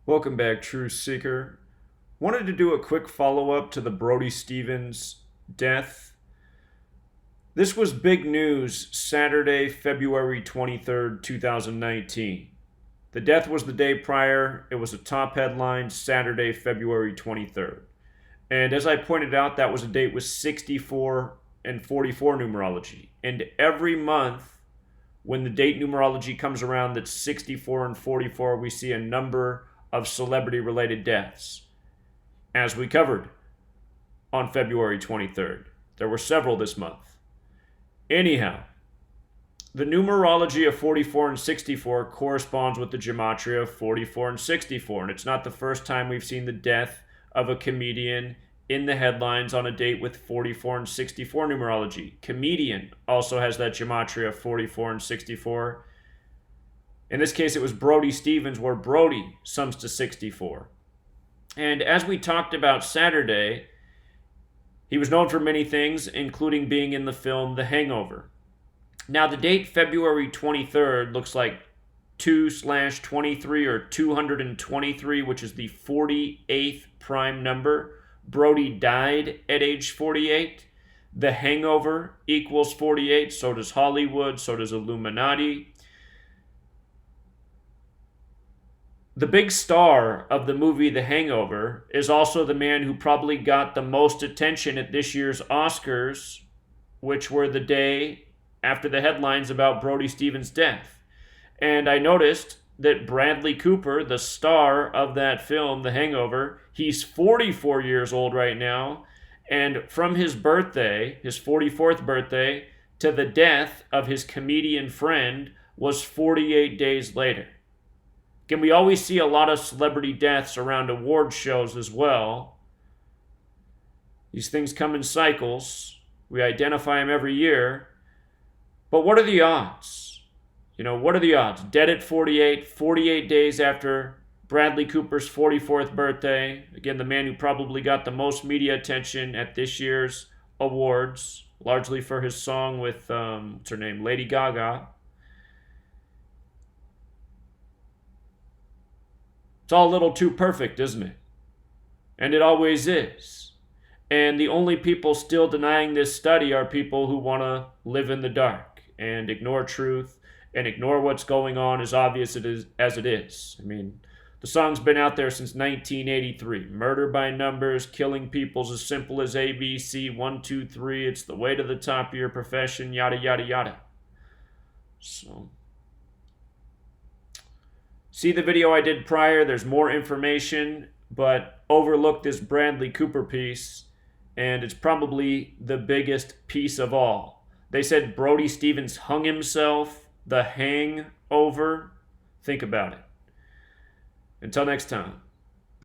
Welcome back, True Seeker. Wanted to do a quick follow-up to the Brody Stevens death. This was big news Saturday, February 23rd, 2019. The death was the day prior. It was a top headline Saturday, February 23rd. And as I pointed out, that was a date with 64 and 44 numerology. And every month, when the date numerology comes around that's 64 and 44, we see a number of celebrity-related deaths, as we covered on February 23rd. There were several this month. Anyhow, the numerology of 44 and 64 corresponds with the gematria of 44 and 64, and it's not the first time we've seen the death of a comedian in the headlines on a date with 44 and 64 numerology. Comedian also has that gematria of 44 and 64. In this case, it was Brody Stevens, where Brody sums to 64. And as we talked about Saturday, he was known for many things, including being in the film The Hangover. Now, the date February 23rd looks like 2/23 or 223, which is the 48th prime number. Brody died at age 48. The Hangover equals 48. So does Hollywood. So does Illuminati. The big star of the movie The Hangover is also the man who probably got the most attention at this year's Oscars, which were the day after the headlines about Brody Stevens' death. And I noticed that Bradley Cooper, the star of that film, The Hangover, he's 44 years old right now. And from his birthday, his 44th birthday, to the death of his comedian friend was 48 days later. Again, we always see a lot of celebrity deaths around award shows as well. These things come in cycles. We identify them every year. But what are the odds? What are the odds? Dead at 48, 48 days after Bradley Cooper's 44th birthday. Again, the man who probably got the most media attention at this year's awards, largely for his song with, what's her name, Lady Gaga. It's all a little too perfect, isn't it? And it always is. And the only people still denying this study are people who want to live in the dark and ignore truth and ignore what's going on as obvious as it is. I mean, the song's been out there since 1983. Murder by numbers, killing people's as simple as ABC, 1, 2, 3. It's the way to the top of your profession, yada, yada, yada. So, see the video I did prior. There's more information, but overlook this Bradley Cooper piece, and it's probably the biggest piece of all. They said Brody Stevens hung himself. The Hangover. Think about it. Until next time.